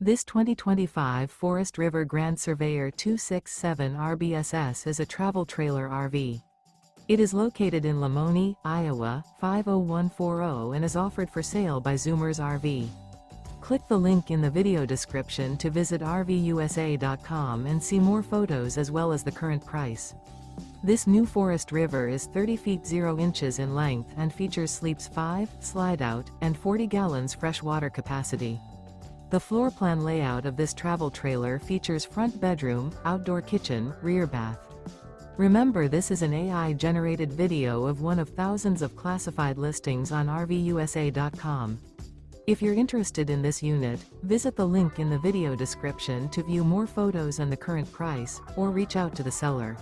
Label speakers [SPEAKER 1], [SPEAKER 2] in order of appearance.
[SPEAKER 1] This 2025 Forest River Grand Surveyor 267 RBSS is a travel trailer RV. It is located in Lamoni, Iowa, 50140 and is offered for sale by Zoomers RV. Click the link in the video description to visit RVUSA.com and see more photos as well as the current price. This new Forest River is 30 feet 0 inches in length and features sleeps 5, Slideout, and 40 gallons fresh water capacity. The floor plan layout of this travel trailer features front bedroom, outdoor kitchen, rear bath. Remember, this is an AI-generated video of one of thousands of classified listings on RVUSA.com. If you're interested in this unit, visit the link in the video description to view more photos and the current price, or reach out to the seller.